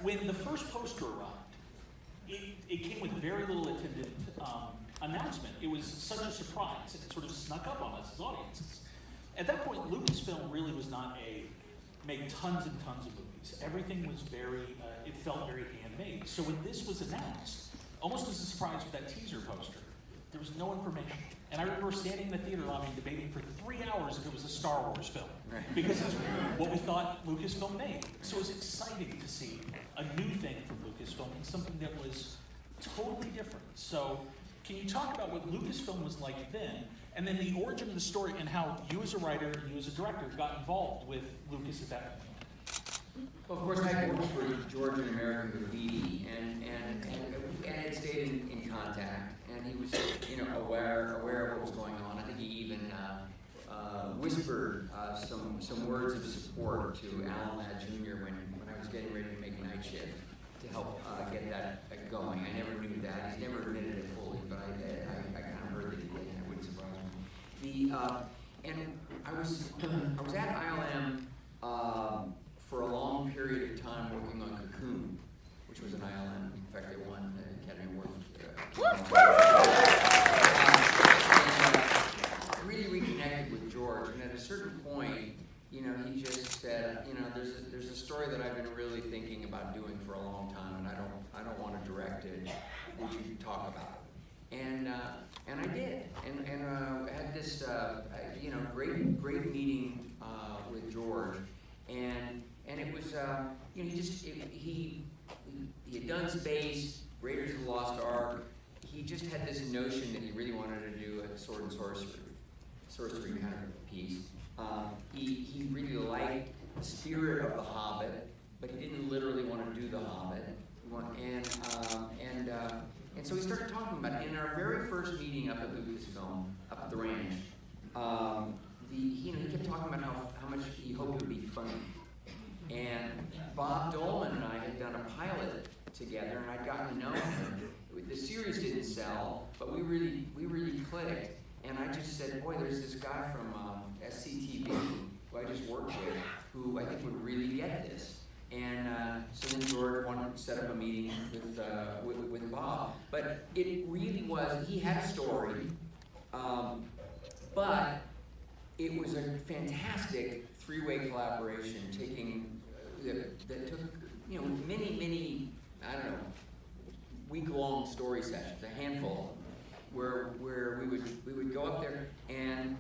when the first poster arrived, it came with very little attendant announcement. It was such a surprise, and it sort of snuck up on us as audiences. At that point, Lucasfilm really was not made tons and tons of movies. Everything was it felt very handmade. So when this was announced, almost as a surprise with that teaser poster, there was no information. And I remember standing in the theater lobby debating for 3 hours if it was a Star Wars film, because it's what we thought Lucasfilm made. So it was exciting to see a new thing from Lucasfilm, and something that was totally different. So can you talk about what Lucasfilm was like then, and then the origin of the story, and how you as a writer, you as a director, got involved with Lucas at that point? Well, of course, I worked for George in American Graffiti, and had stayed in contact, and he was, aware of what was going on. I think he even whispered some words of support to Alan Ladd Jr. when I was getting ready to make Night Shift to help get that going. I never knew that. He's never admitted it fully, but I kind of heard that he did, and it wouldn't surprise me. And I was at ILM for a long period of time working on Cocoon, which was an ILM. In fact, they won the Academy Award. Really reconnected with George, and at a certain point, he just said, there's a story that I've been really thinking about doing for a long time, and I don't want to direct it. Would you talk about it? And I did, and had this great meeting with George, and it was he had done Space, Raiders of the Lost Ark. He just had this notion that he really wanted to do a sword and sorcery kind of piece. He really liked the spirit of The Hobbit, but he didn't literally want to do The Hobbit. And so we started talking about it. In our very first meeting up at Lucasfilm, up at the ranch, he kept talking about how much he hoped it would be funny. And Bob Dolman and I had done a pilot together, and I'd gotten to know him. The series didn't sell, but we really clicked. And I just said, boy, there's this guy from SCTV who I just worked with, who I think would really get this. And so then George wanted to set up a meeting with Bob. But it really was, he had a story, but it was a fantastic three-way collaboration, that took many week-long story sessions, a handful, where we would go up there and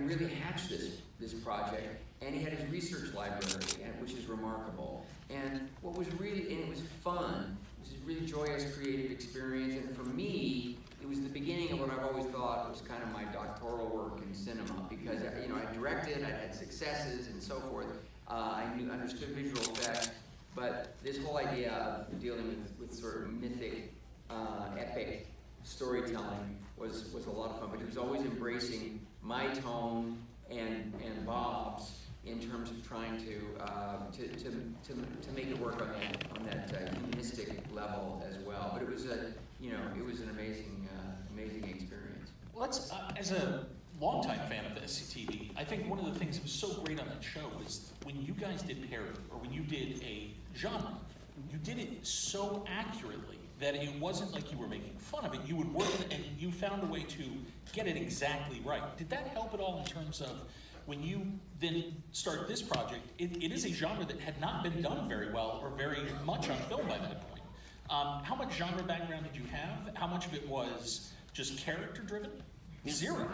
really hatch this project. And he had his research library, which is remarkable. And it was fun. It was a really joyous, creative experience. And for me, it was the beginning of what I've always thought was kind of my doctoral work in cinema, because I directed, I had successes and so forth. I understood visual effects, but this whole idea of dealing with sort of mythic, epic storytelling was a lot of fun. But he was always embracing my tone and Bob's in terms of trying to make it work on that humanistic level as well. But it was an amazing experience. Well, that's as a longtime fan of the SCTV, I think one of the things that was so great on that show was when you guys did parody, or when you did a genre, you did it so accurately that it wasn't like you were making fun of it. You would work it, and you found a way to get it exactly right. Did that help at all in terms of when you then start this project? It is a genre that had not been done very well or very much on film by that point. How much genre background did you have? How much of it was just character driven? Zero.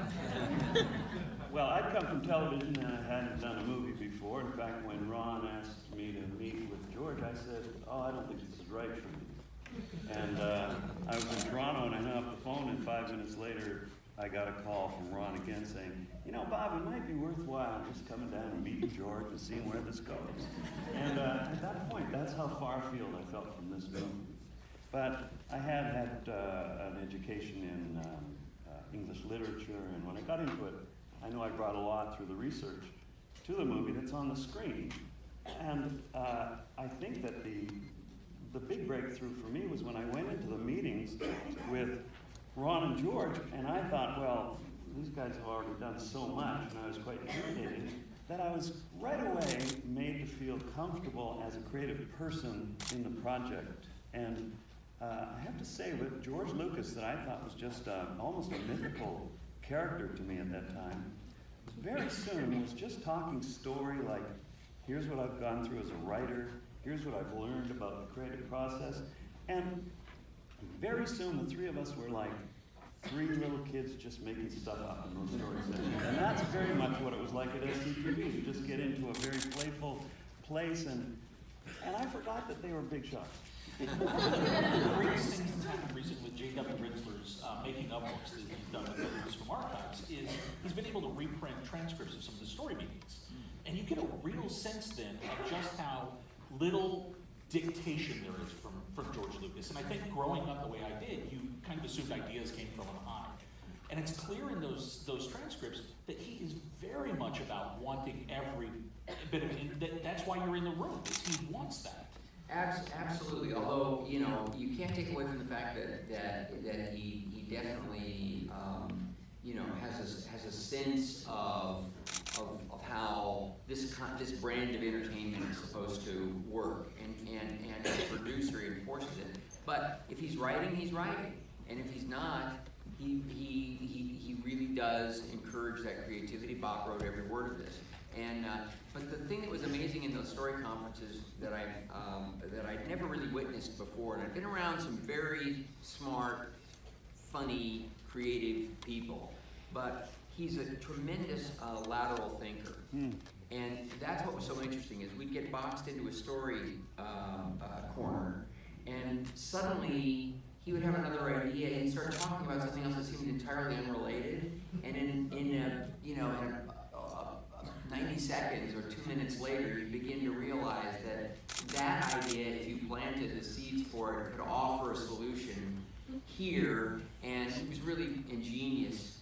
Well, I'd come from television and I hadn't done a movie before. In fact, when Ron asked me to meet with George, I said, I don't think this is right for me. And I was in Toronto and I hung up the phone, and 5 minutes later, I got a call from Ron again saying, Bob, it might be worthwhile just coming down and meeting George and seeing where this goes. And at that point, that's how far afield I felt from this movie. But I had an education in English literature, and when I got into it, I know I brought a lot through the research to the movie that's on the screen. And I think that the big breakthrough for me was when I went into the meetings with Ron and George, and I thought, well, these guys have already done so much, and I was quite intimidated, that I was right away made to feel comfortable as a creative person in the project. And I have to say, with George Lucas, that I thought was just almost a mythical character to me at that time, very soon was just talking story, like, here's what I've gone through as a writer, here's what I've learned about the creative process. And very soon the three of us were like three little kids just making stuff up in those story sessions. And that's very much what it was like at SCTV. You just get into a very playful place, and I forgot that they were big shots. One of the greatest things that's happened recently with J.W. Ritzler's making up books that he's done with News from Archives is he's been able to reprint transcripts of some of the story meetings. And you get a real sense then of just how little dictation there is from George Lucas. And I think growing up the way I did, you kind of assumed ideas came from an eye. And it's clear in those transcripts that he is very much about wanting every bit of it. That's why you're in the room, is he wants that. Absolutely. Although, you know, you can't take away from the fact that he definitely you know, has a sense of how this brand of entertainment is supposed to work, and as a producer he enforces it. But if he's writing, and if he's not, he really does encourage that creativity. Bob wrote every word of this. And but the thing that was amazing in those story conferences that I'd never really witnessed before, and I've been around some very smart, funny, creative people, but he's a tremendous lateral thinker. And that's what was so interesting, is we'd get boxed into a story corner, and suddenly he would have another idea, and he'd start talking about something else that seemed entirely unrelated, and in 90 seconds or 2 minutes later, you begin to realize that idea, if you planted the seeds for it, could offer a solution here, and he was really ingenious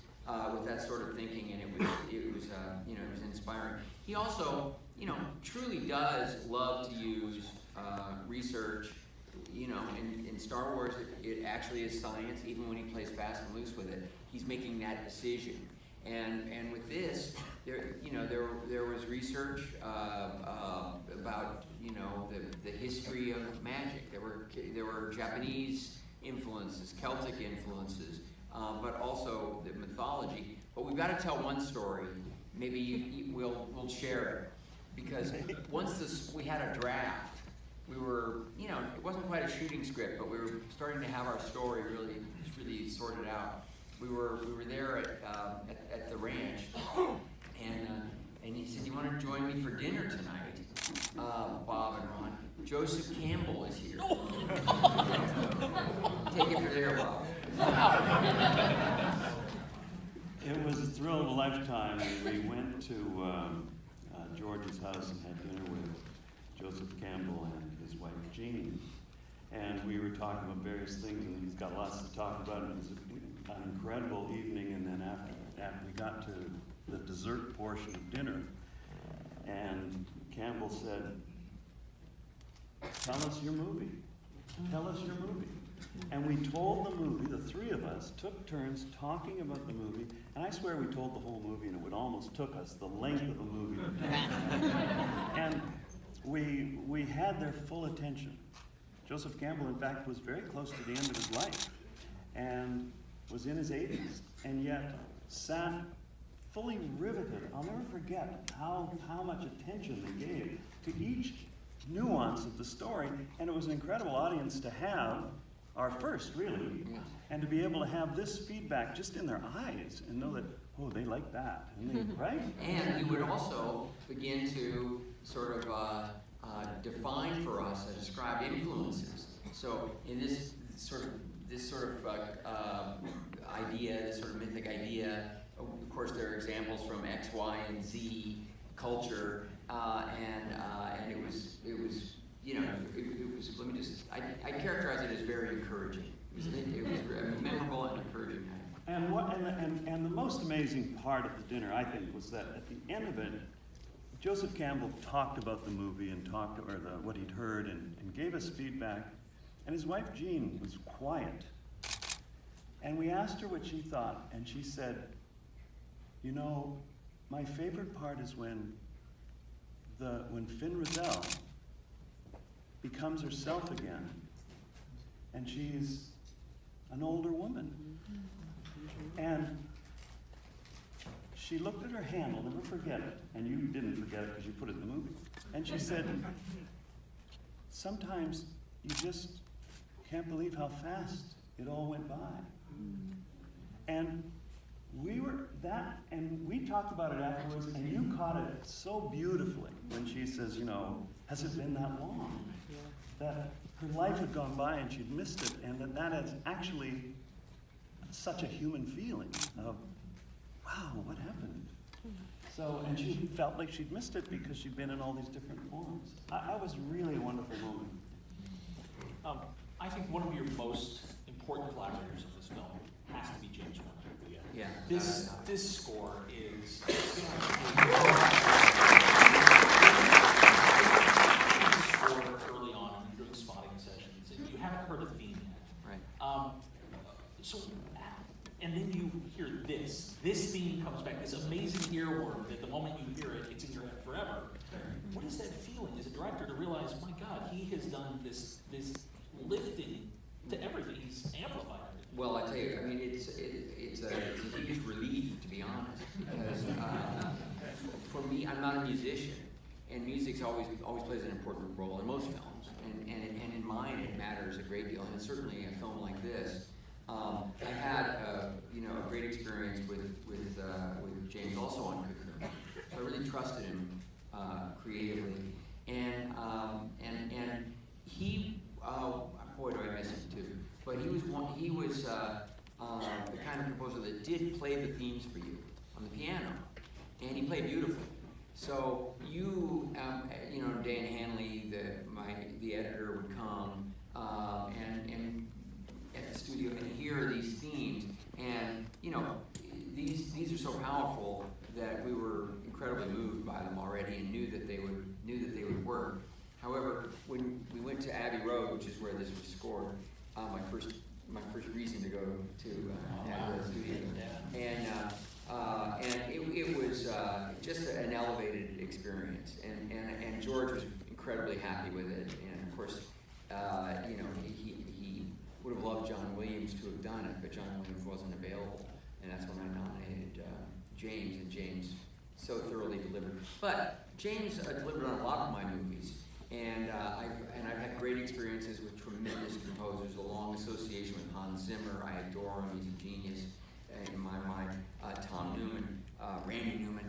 with that sort of thinking, and it was inspiring. He also, truly does love to use research. In Star Wars, it actually is science. Even when he plays fast and loose with it, he's making that decision. And with this, there was research about the history of magic. There were Japanese influences, Celtic influences, but also the mythology. But we've got to tell one story. Maybe we'll share it, because once we had a draft. We were, it wasn't quite a shooting script, but we were starting to have our story really sorted out. We were there at the ranch, and he said, "You want to join me for dinner tonight, Bob and Ron? Joseph Campbell is here." Take it from there, Bob. It was a thrill of a lifetime. We went to George's house and had dinner with Joseph Campbell and his wife Jean, and we were talking about various things, and he's got lots to talk about. It was an incredible evening, and then after that we got to the dessert portion of dinner, and Campbell said, "Tell us your movie. Tell us your movie." And we told the movie. The three of us took turns talking about the movie, and I swear we told the whole movie, and it would almost took us the length of the movie. And we had their full attention. Joseph Campbell, in fact, was very close to the end of his life and was in his 80s, and yet sat fully riveted. I'll never forget how much attention they gave to each nuance of the story, and it was an incredible audience to have, our first, really, and to be able to have this feedback just in their eyes and know that, oh, they like that, and they, right? And he would also begin to sort of define for us and describe influences. So in this sort of idea, this sort of mythic idea, of course there are examples from X, Y, and Z culture, and it was let me just, I characterize it as very encouraging. It was memorable and encouraging. And the most amazing part of the dinner, I think, was that at the end of it, Joseph Campbell talked about the movie and what he'd heard and gave us feedback, and his wife Jean was quiet. And we asked her what she thought, and she said, "My favorite part is when when Finn Rizal becomes herself again, and she's an older woman. And she looked at her hand, I'll never forget it, and you didn't forget it because you put it in the movie. And she said, sometimes you just can't believe how fast it all went by. And we talked about it afterwards, and you caught it so beautifully when she says, you know, has it been that long? That her life had gone by and she'd missed it, and that is actually such a human feeling of, wow, what happened? So, and she felt like she'd missed it because she'd been in all these different forms. I was really a wonderful moment. I think one of your most important collaborators in this film has to be James Horner. Yeah. This score is early on during spotting sessions, and you haven't heard a theme yet. Right. And then you hear this. This theme comes back, this amazing earworm that the moment you hear it, it's in your head forever. What is that feeling as a director to realize, my God, he has done this lifting to everything. He's amplified it. Well, I tell you, I mean, it's a huge relief, to be honest, because for me, I'm not a musician, and music's always plays an important role in most films, and in mine it matters a great deal, and certainly a film like this. I had a great experience with James also on Cocoon, so I really trusted him creatively, and he boy, do I miss him too. But he was the kind of composer that did play the themes for you on the piano, and he played beautifully. So Dan Hanley, the editor, would come and at the studio and hear these themes, and these are so powerful that we were incredibly moved by them already and knew that they would work. However, when we went to Abbey Road, which is where this was scored, my first reason to go to the studio, and it was just an elevated experience, and George was incredibly happy with it, and of course, he would have loved John Williams to have done it, but John Williams wasn't available, and that's when I nominated James, and James so thoroughly delivered. But James delivered on a lot of my movies. And I've had great experiences with tremendous composers, a long association with Hans Zimmer. I adore him; he's a genius in my mind. Tom Newman, Randy Newman.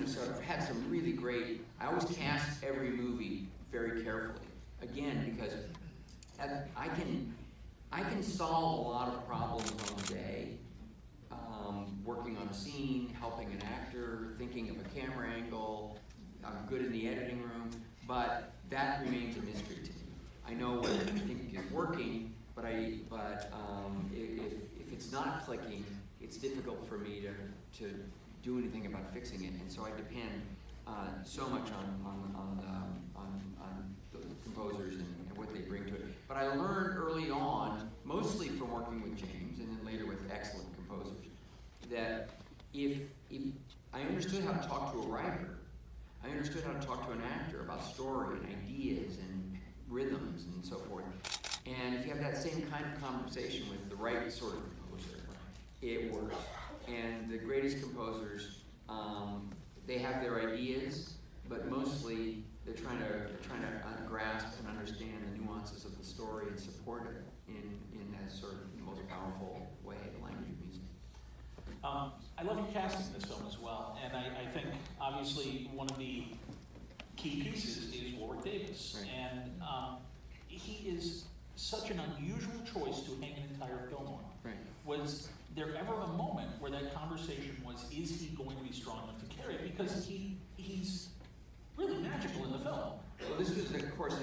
So I've had some really great. I always cast every movie very carefully. Again, because I can solve a lot of problems on the day, working on a scene, helping an actor, thinking of a camera angle. I'm good in the editing room, but that remains a mystery to me. I know what I think is working, but if it's not clicking, it's difficult for me to do anything about fixing it, and so I depend so much on the composers and what they bring to it. But I learned early on, mostly from working with James, and then later with excellent composers, that if I understood how to talk to a writer, I understood how to talk to an actor about story and ideas and rhythms and so forth. And if you have that same kind of conversation with the right sort of composer, it works. And the greatest composers, they have their ideas, but mostly they're trying to grasp and understand the nuances of the story and support it in a sort of the most powerful way, the language of music. I love your casting in this film as well, and I think obviously one of the key pieces is Warwick Davis, right. And he is such an unusual choice to hang an entire film on. Right. Was there ever a moment where that conversation was, is he going to be strong enough to carry it? Because he's really magical in the film. Well, this was, of course,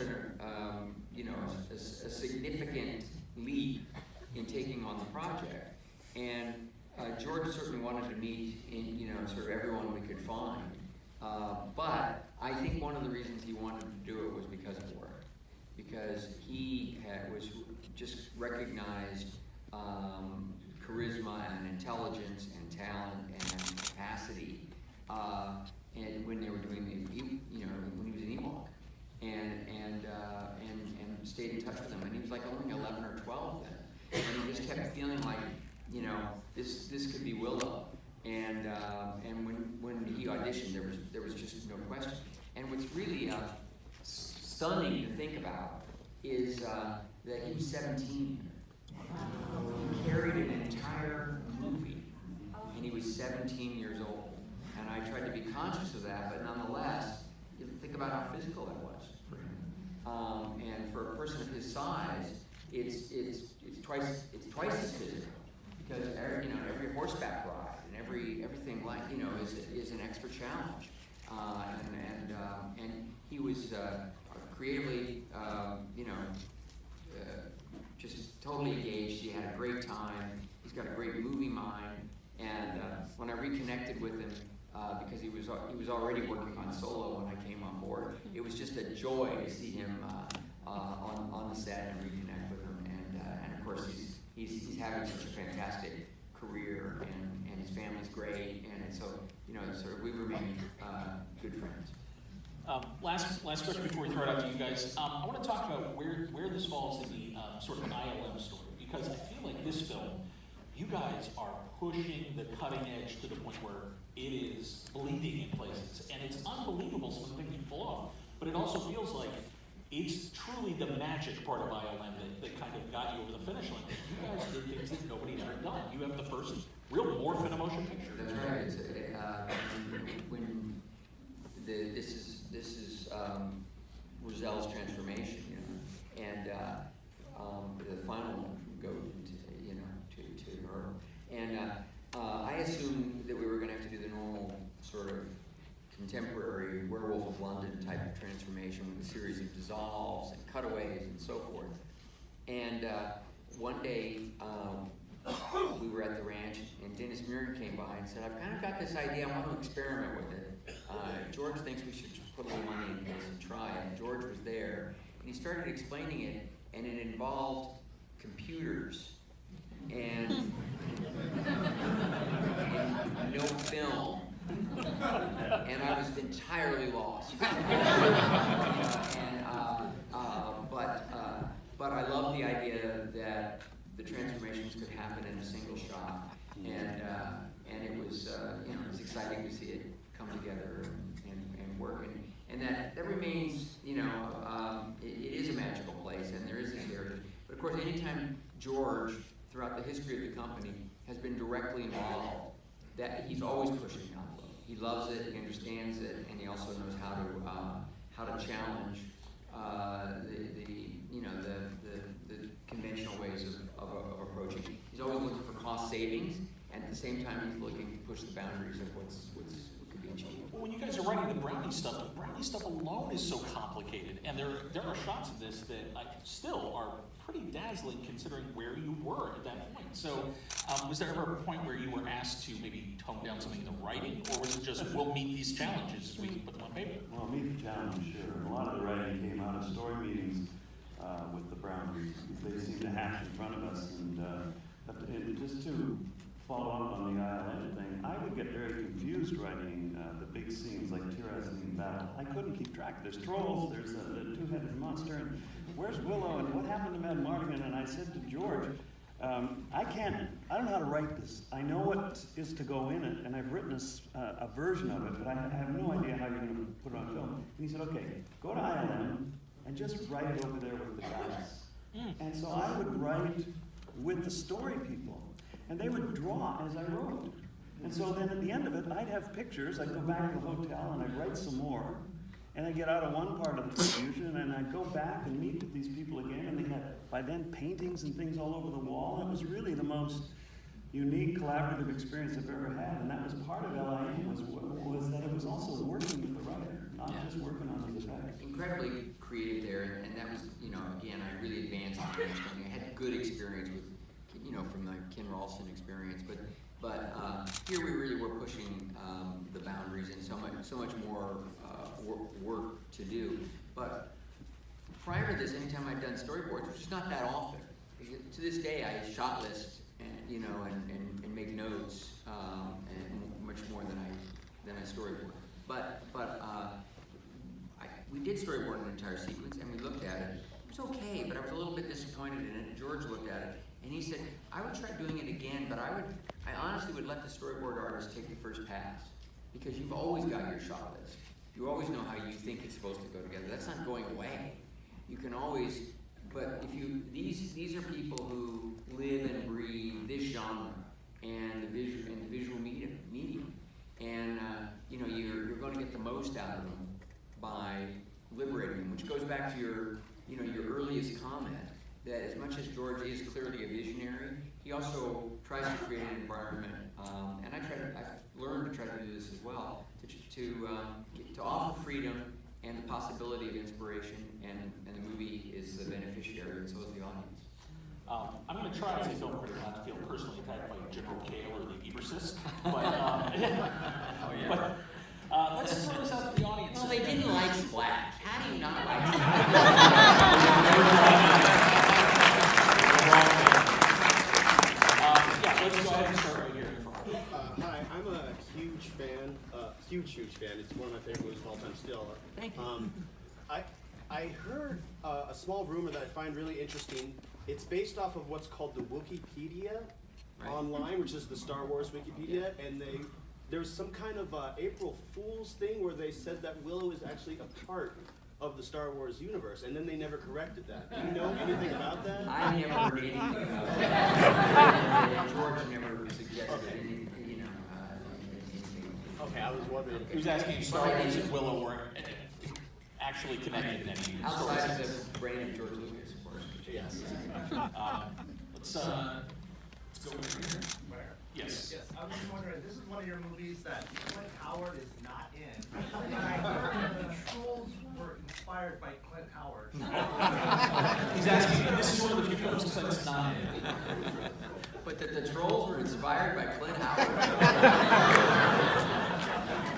a significant leap in taking on the project, and George certainly wanted to meet sort of everyone we could find. But I think one of the reasons he wanted to do it was because of Warwick, because he was just recognized charisma and intelligence and talent and capacity, and when they were doing when he and stayed in touch with him. And he was like only 11 or 12 then, and he just kept feeling like, you know, this could be Willow. And when he auditioned, there was just no question. And what's really stunning to think about is that he was 17. He carried an entire movie, and he was 17 years old. And I tried to be conscious of that, but nonetheless, you think about how physical that was for him. And for a person of his size, it's twice as physical, because every horseback ride and everything like is an extra challenge. And he was creatively just totally engaged. He had a great time. He's got a great movie mind. And when I reconnected with him, because he was already working on Solo when I came on board, it was just a joy to see him on the set and reconnect with him. And of course he's having such a fantastic career, and his family's great, and so we remain good friends. Last question before we throw it out to you guys. I want to talk about where this falls in the sort of ILM story, because I feel like this film, you guys are pushing the cutting edge to the point where it is bleeding in places, and it's unbelievable some of the things you pull off. But it also feels like it's truly the magic part of ILM that kind of got you over the finish line. You guys did things that nobody had ever done. You have the first real morph in a motion picture. That's right. This is Roselle's transformation, and the final one from Goat to her. And I assumed that we were going to have to do the normal sort of contemporary Werewolf of London type of transformation with a series of dissolves and cutaways and so forth. And one day we were at the ranch, and Dennis Muren came by and said, "I've kind of got this idea. I want to experiment with it. George thinks we should put a little money into this and try it." And George was there, and he started explaining it, and it involved computers and no film. And I was entirely lost. But I love the idea that the transformations could happen in a single shot, and it was it was exciting to see it come together and work, and that remains it is a magical place, and there is this heritage. But of course, anytime George, throughout the history of the company, has been directly involved, that he's always pushing the envelope. He loves it, he understands it, and he also knows how to challenge the conventional ways of approaching. He's always looking for cost savings, and at the same time he's looking to push the boundaries of what could be achieved. Well, when you guys are writing the Brownie stuff alone is so complicated, and there are shots of this that still are pretty dazzling considering where you were at that point. So was there ever a point where you were asked to maybe tone down something in the writing, or was it just, we'll meet these challenges as we put them on paper? Well, meet the challenge, sure. A lot of the writing came out of story meetings with the Brownies. They seemed to hatch in front of us, and just to follow up on the ILM thing, I would get very confused writing the big scenes like Tirazine Battle. I couldn't keep track. There's trolls, there's a two-headed monster, and where's Willow, and what happened to Mad Mardigan? And I said to George, I don't know how to write this. I know what is to go in it, and I've written a version of it, but I have no idea how you're going to put it on film. And he said, okay, go to ILM and just write it over there with the guys. And so I would write with the story people, and they would draw as I wrote. And so then at the end of it, I'd have pictures. I'd go back to the hotel, and I'd write some more. And I'd get out of one part of the confusion, and I'd go back and meet with these people again, and they had, by then, paintings and things all over the wall. It was really the most unique collaborative experience I've ever had, and that was part of LIM, was that it was also working with the writer, not just working on these effects. Incredibly creative there, and that was, again, I really advanced in my understanding. I had good experience with, from the Ken Ralston experience, but here we really were pushing the boundaries, and so much more work to do. But prior to this, anytime I'd done storyboards, which is not that often, to this day I shot list and make notes, and much more than I storyboard. But we did storyboard an entire sequence, and we looked at it. It was okay, but I was a little bit disappointed in it. And George looked at it, and he said, I would try doing it again, but I honestly would let the storyboard artist take the first pass, because you've always got your shot list. You always know how you think it's supposed to go together. That's not going away. You can always, but if you, these are people who live and breathe this genre and the visual medium. And you know, you're going to get the most out of them by liberating them, which goes back to your earliest comment, that as much as George is clearly a visionary, he also tries to create an environment, and I've learned to try to do this as well, to offer freedom and the possibility of inspiration, and the movie is the beneficiary, and so is the audience. I'm going to try as a film critic not to feel personally attacked by General Kale or the Ebersis, but, let's throw this out to the audience. Well, they didn't like Splash. How do you not like Splash? Yeah, let's go ahead and start right here in front. Hi, I'm a huge fan, huge fan. It's one of my favorite movies of all time still. Thank you. I heard a small rumor that I find really interesting. It's based off of what's called the Wikipedia online, which is the Star Wars Wikipedia, and there's some kind of April Fool's thing where they said that Willow is actually a part of the Star Wars universe, and then they never corrected that. Do you know anything about that? I never heard anything about that. George never suggested anything, anything. Okay, I was wondering. He was asking if Star Wars and Willow weren't actually connected in any Outside of the brain of George Lucas, of course. Yes. Let's go over here. Yes. Yes, I was just wondering, this is one of your movies that Clint Howard is not in. And I heard that the Trolls were inspired by Clint Howard. He's asking, this is one of the few films Clint's not in. But the Trolls were inspired by Clint Howard.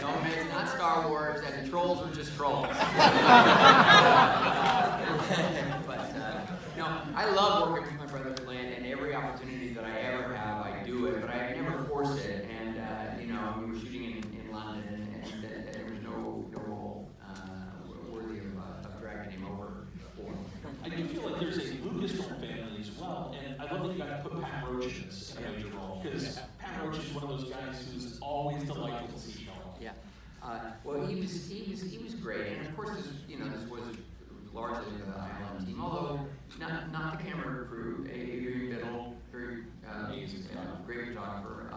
No, man, it's not Star Wars, and the Trolls were just trolls. No, I love working with my brother Clint, and every opportunity that I ever have, I do it, but I never force it. And we were shooting in London, and there was no role worthy of dragging him over for. I do feel like there's a Lucasfilm family as well, and I love that you got to put Pat Roach in this in a major role, because Pat Roach is one of those guys who's always delightful to see film. Yeah. Well, he was great, and of course, this was largely the Island team, although not the camera crew. Adrian Biddle, very great photographer,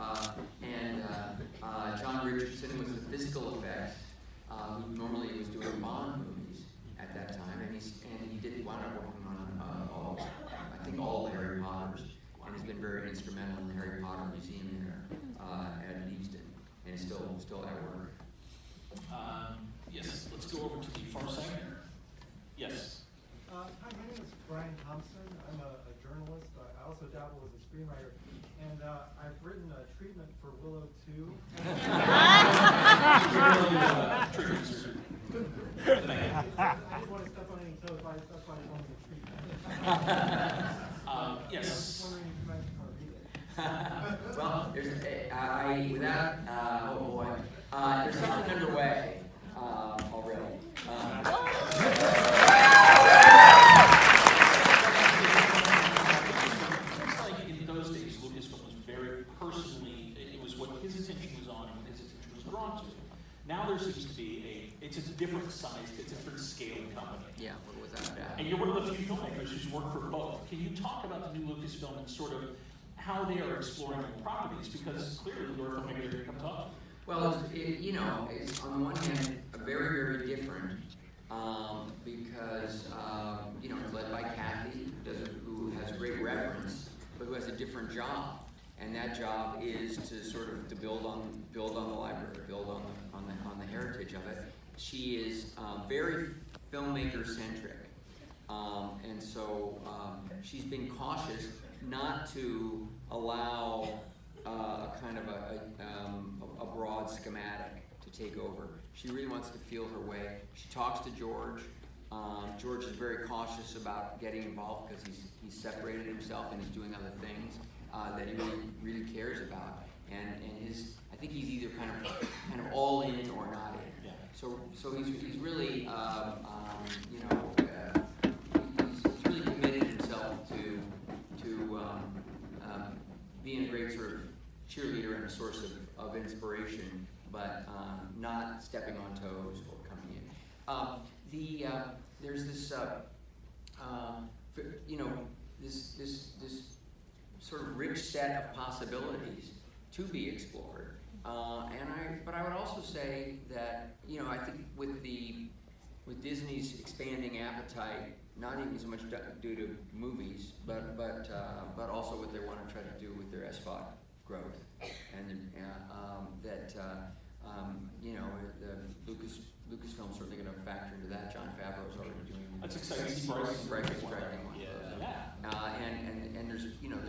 and John Richardson was the physical effects, who normally was doing Bond movies at that time, and he did wind up working on all the Harry Potters, and has been very instrumental in the Harry Potter Museum there at Easton, and is still at work. Yes, let's go over to the far side here. Yes. Hi, my name is Brian Thompson. I'm a journalist. I also dabble as a screenwriter. And I've written a treatment for Willow 2. I didn't want to step on any toes, that's why I wanted a treatment. Yes. I was wondering if you might want to read it. Well, there's something underway already. It's like in those days, Lucasfilm was very personally, it was what his attention was on and what his attention was drawn to. Now there seems to be it's a different size, it's a different scaling company. Yeah, without a doubt. And you're one of the few filmmakers who's worked for both. Can you talk about the new Lucasfilm and sort of how they are exploring the properties? Because clearly you're a filmmaker who come talk. Well, it's on the one hand very, very different because it's led by Kathy, who has great reference, but who has a different job, and that job is to build on the library, build on the heritage of it. She is very filmmaker centric, and so she's been cautious not to allow a kind of a broad schematic to take over. She really wants to feel her way. She talks to George. George is very cautious about getting involved because he's separated himself and he's doing other things that he really cares about. And I think he's either kind of all in or not in. Yeah. So he's really, you know, he's really committed himself to being a great sort of cheerleader and a source of inspiration, but not stepping on toes or coming in. There's this, you know, this sort of rich set of possibilities to be explored. But I would also say that, you know, I think with Disney's expanding appetite, not even so much due to movies, but also what they want to try to do with their SVOD growth, and you know, the Lucasfilm's certainly going to factor into that. John Favreau's already doing. That's exciting. Bryce is directing one. And there's, you know,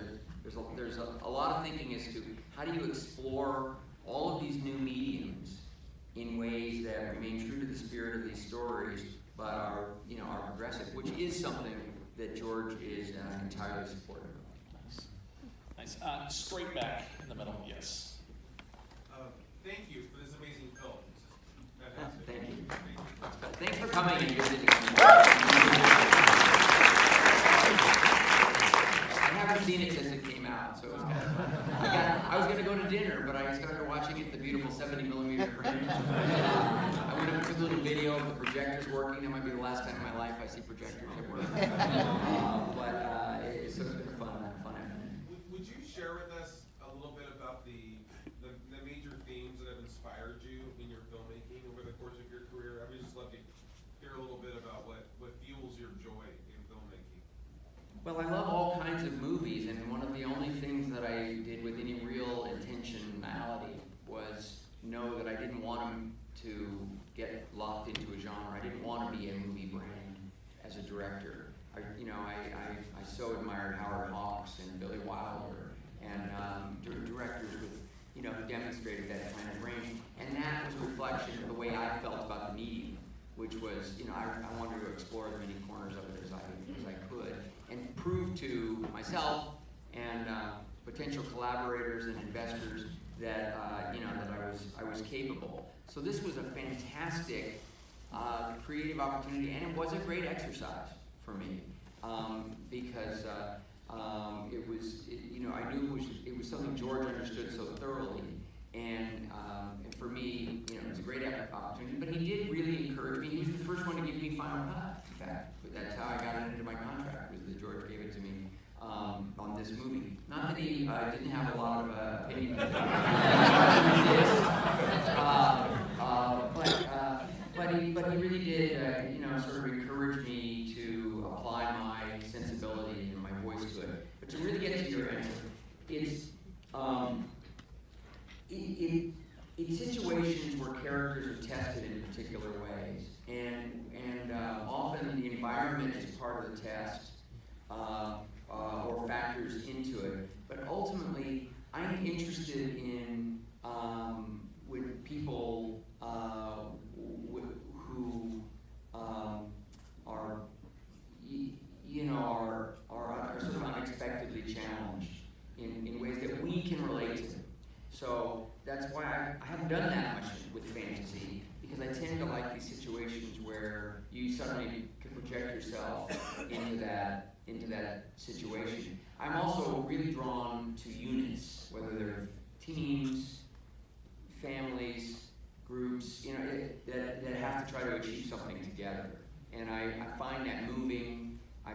there's a lot of thinking as to how do you explore all of these new mediums in ways that remain true to the spirit of these stories, but are, you know, are progressive, which is something that George is entirely supportive of. Nice. Straight back in the middle, yes. Thank you for this amazing film. This is fantastic. Thank you. Thanks for coming and visiting. I haven't seen it since it came out, so it was kind of, I was going to go to dinner, but I started watching it in the beautiful 70mm print. I went up with a little video of the projectors working. That might be the last time in my life I see projectors at work. So it's been a fun afternoon. Would you share with us a little bit about the major themes that have inspired you in your filmmaking over the course of your career? I would just love to hear a little bit about what fuels your joy in filmmaking. Well, I love all kinds of movies, and one of the only things that I did with any real intentionality was know that I didn't want them to get locked into a genre. I didn't want to be a movie brand as a director. I so admired Howard Hawks and Billy Wilder and directors with, you know, who demonstrated that kind of range, and that was a reflection of the way I felt about the medium, which was, you know, I wanted to explore as many corners of it as I could, and prove to myself and potential collaborators and investors that you know, that I was capable. So this was a fantastic creative opportunity, and it was a great exercise for me because you know, I knew it was something George understood so thoroughly, and for me, you know, it was a great opportunity. But he did really encourage me. He was the first one to give me final cut. In fact, that's how I got it into my contract. Was that George gave it to me on this movie. Not that he didn't have a lot of opinion, but he really did, you know, sort of encourage me to apply my sensibility and my voice to it. But to really get to your answer, it's it's situations where characters are tested in particular ways, and often the environment is part of the test or factors into it. But ultimately, I'm interested in when people who are, you know, are sort of unexpectedly challenged in ways that we can relate to. So that's why I haven't done that much with fantasy, because I tend to like these situations where you suddenly can project yourself into that situation. I'm also really drawn to units, whether they're teams, families, groups, you know, that have to try to achieve something together. And I find that moving. I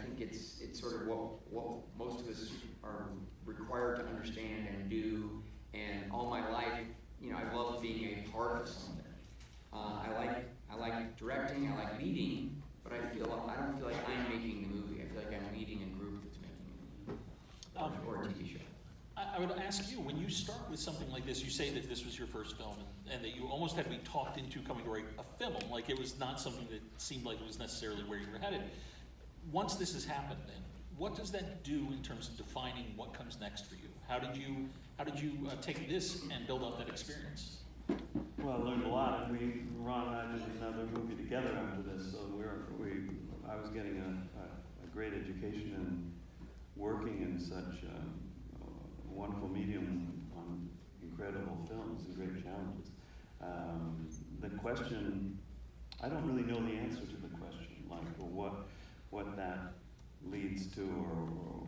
think it's sort of what most of us are required to understand and do. And all my life, you know, I've loved being a part of something. I like directing. I like leading. But I don't feel like I'm making the movie. I feel like I'm leading a group that's making a movie or a TV show. I would ask you, when you start with something like this, you say that this was your first film, and that you almost had to be talked into coming to write a film. Like, it was not something that seemed like it was necessarily where you were headed. Once this has happened, then, what does that do in terms of defining what comes next for you? How did you take this and build up that experience? Well, I learned a lot, and Ron and I did another movie together after this, so I was getting a great education and working in such a wonderful medium on incredible films and great challenges. the question, I don't really know the answer to the question, like, or what that leads to, or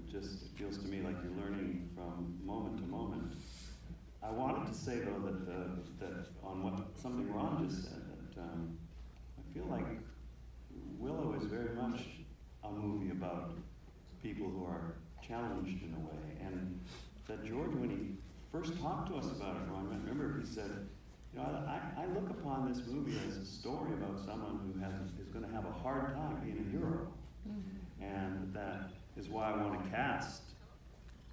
just, it feels to me like you're learning from moment to moment. I wanted to say, though, that on what something Ron just said, that I feel like Willow is very much a movie about people who are challenged in a way, and that George, when he first talked to us about it, Ron, I remember he said, you know, I look upon this movie as a story about someone who is going to have a hard time being a hero, and that is why I want to cast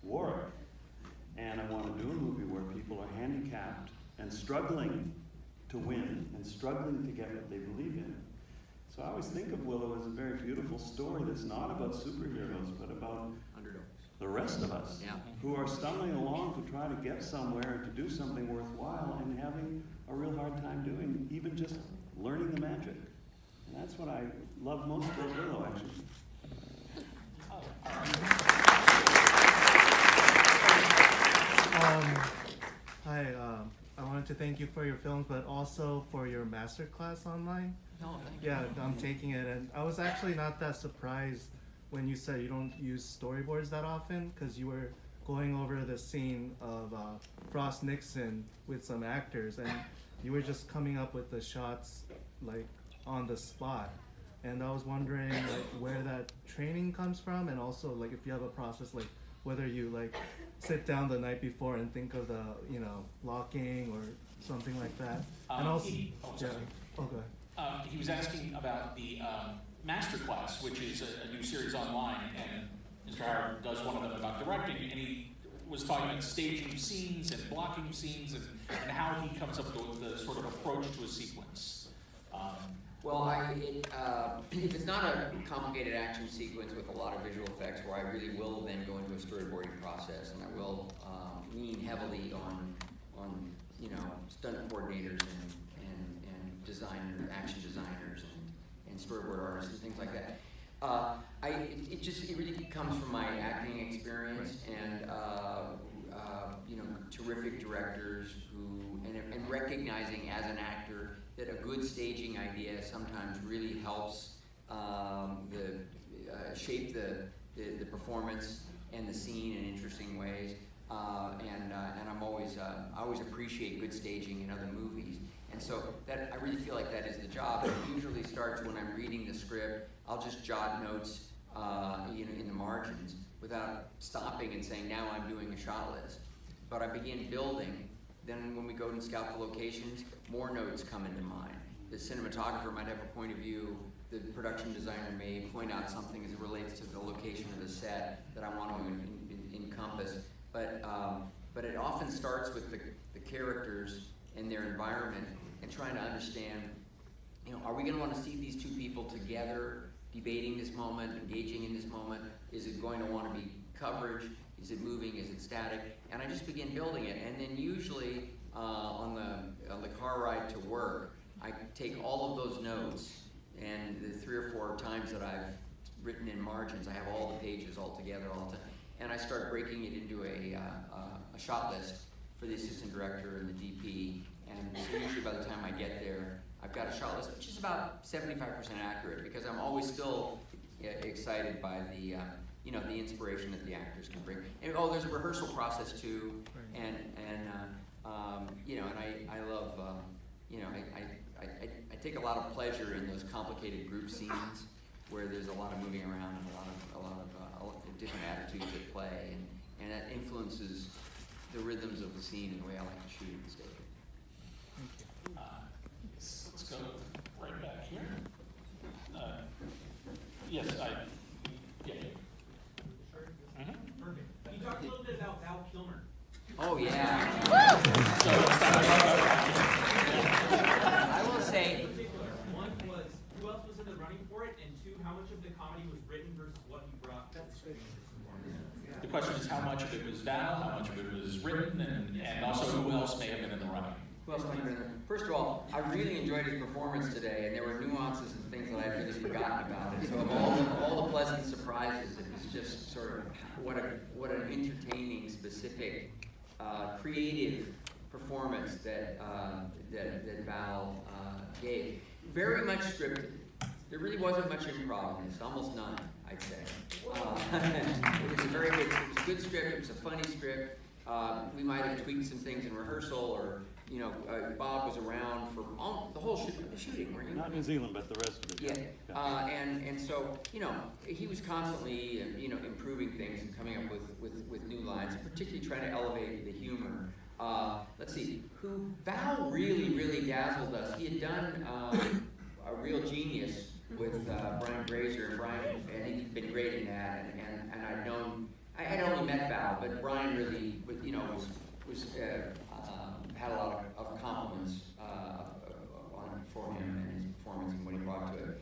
Warwick, and I want to do a movie where people are handicapped and struggling to win and struggling to get what they believe in. So I always think of Willow as a very beautiful story that's not about superheroes, but about Underdogs. the rest of us, Yeah. who are stumbling along to try to get somewhere and to do something worthwhile and having a real hard time doing, even just learning the magic. And that's what I love most about Willow, actually. Hi, I wanted to thank you for your films, but also for your masterclass online. No, thank you. Yeah, I'm taking it, and I was actually not that surprised when you said you don't use storyboards that often, because you were going over the scene of Frost Nixon with some actors, and you were just coming up with the shots like on the spot. And I was wondering like where that training comes from, and also like if you have a process, like whether you like sit down the night before and think of the, you know, blocking or something like that. And also, Yeah. oh, go ahead. He was asking about the Masterclass, which is a new series online, and Mr. Howard does one of them about directing, and he was talking about staging scenes and blocking scenes and how he comes up with the sort of approach to a sequence. Well, if it's not a complicated action sequence with a lot of visual effects, where I really will then go into a storyboarding process, and I will lean heavily on you know, stunt coordinators and designers, action designers, and storyboard artists and things like that. It really comes from my acting experience and you know, terrific directors who and recognizing as an actor that a good staging idea sometimes really helps shape the performance and the scene in interesting ways. And I'm always I always appreciate good staging in other movies. And so that I really feel like that is the job. It usually starts when I'm reading the script. I'll just jot notes, you know, in the margins without stopping and saying, now I'm doing a shot list. But I begin building. Then when we go and scout the locations, more notes come into mind. The cinematographer might have a point of view. The production designer may point out something as it relates to the location of the set that I want to encompass. But it often starts with the characters and their environment and trying to understand, you know, are we going to want to see these two people together, debating this moment, engaging in this moment? Is it going to want to be coverage? Is it moving? Is it static? And I just begin building it. And then usually on the car ride to work, I take all of those notes, and the 3 or 4 times that I've written in margins, I have all the pages all together all the time, and I start breaking it into a shot list for the assistant director and the DP. And so usually by the time I get there, I've got a shot list which is about 75% accurate, because I'm always still excited by the you know, the inspiration that the actors can bring. And there's a rehearsal process too, and you know, and I love you know, I take a lot of pleasure in those complicated group scenes where there's a lot of moving around and a lot of different attitudes at play, and that influences the rhythms of the scene and the way I like to shoot at the stage. Let's go right back here. Yes, yeah. Perfect. You talked a little bit about Val Kilmer. Oh yeah. So let's talk about I will say, In particular, one was who else was in the running for it, and 2, how much of the comedy was written versus what he brought to the screen. the question is how much of it was Val, how much of it was written, and also who else may have been in the running. who else might have been there? First of all, I really enjoyed his performance today, and there were nuances and things that I had really forgotten about it. So of all the pleasant surprises, it was just sort of what an entertaining, specific, creative performance that Val gave. Very much scripted. There really wasn't much improv in this, almost none, I'd say. It was a very good, it was a good script. It was a funny script. We might have tweaked some things in rehearsal, or Bob was around for the whole shooting, weren't you? Not New Zealand, but the rest of it. Yeah. And so he was constantly improving things and coming up with new lines, particularly trying to elevate the humor. Let's see, Val really dazzled us. He had done A Real Genius with Brian Grazer, and he'd been great in that. And I had only met Val, but Brian really, had a lot of compliments for him and his performance and what he brought to it.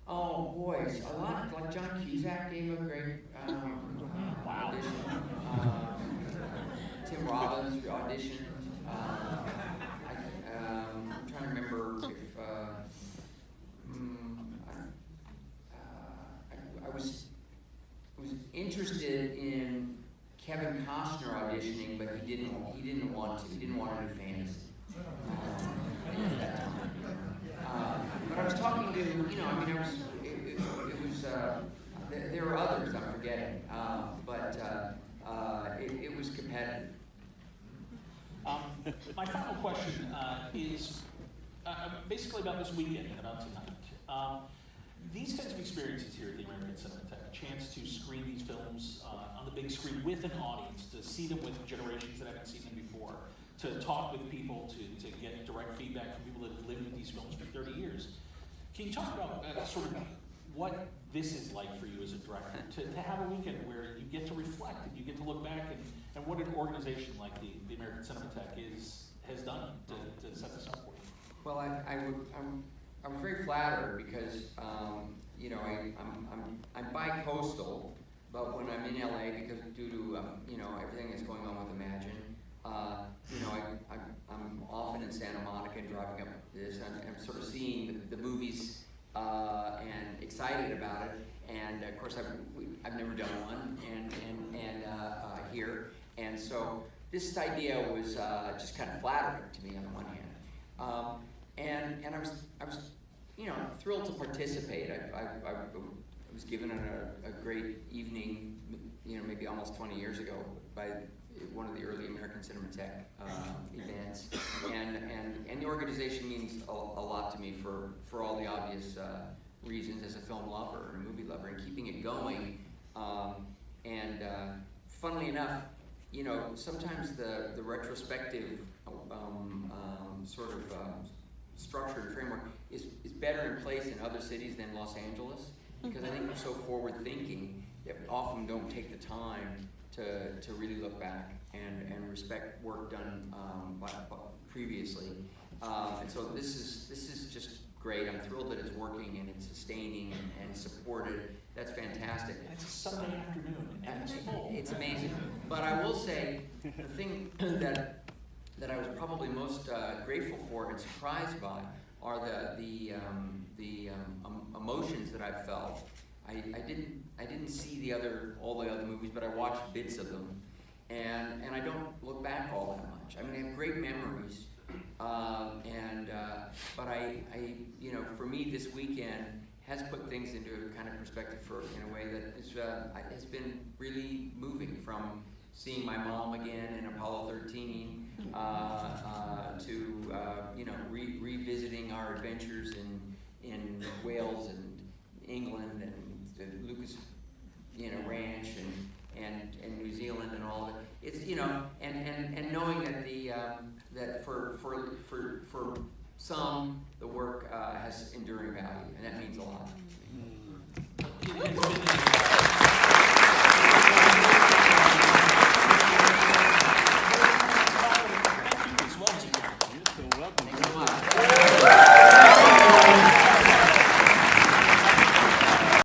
Oh boy, a lot, like John Cusack gave a great audition. Tim Robbins auditioned. I'm trying to remember if I was interested in Kevin Costner auditioning, but he didn't want to. He didn't want to do fantasy. At that time. But I was talking to, there were others I'm forgetting, but it was competitive. My final question is basically about this weekend and about tonight. These kinds of experiences here at the American Cinematheque, a chance to screen these films on the big screen with an audience, to see them with generations that haven't seen them before, to talk with people, to get direct feedback from people that have lived with these films for 30 years. Can you talk about sort of what this is like for you as a director, to have a weekend where you get to reflect and you get to look back and what an organization like the American Cinematheque has done to set this up for you? Well, I'm very flattered because I'm bi-coastal, but when I'm in LA, because due to everything that's going on with Imagine, I'm often in Santa Monica driving up this. I'm sort of seeing the movies and excited about it. And of course, I've never done one, and here, and so this idea was just kind of flattering to me on the one hand. And I was thrilled to participate. I was given a great evening, maybe almost 20 years ago by one of the early American Cinematheque events, and the organization means a lot to me for all the obvious reasons as a film lover and a movie lover, and keeping it going. Funnily enough, sometimes the retrospective sort of structure and framework is better in place in other cities than Los Angeles, because I think we're so forward thinking that we often don't take the time to really look back and respect work done previously. And so this is just great. I'm thrilled that it's working and it's sustaining and supported. That's fantastic. It's a Sunday afternoon and it's full. It's amazing. But I will say the thing that I was probably most grateful for and surprised by are the emotions that I felt. I didn't see all the other movies, but I watched bits of them, and I don't look back all that much. I mean, I have great memories, but for me, this weekend has put things into a kind of perspective in a way that has been really moving, from seeing my mom again in Apollo 13 to revisiting our adventures in Wales and England and the Lucas Ranch and New Zealand and all of it. It's and knowing that that for some the work has enduring value, and that means a lot.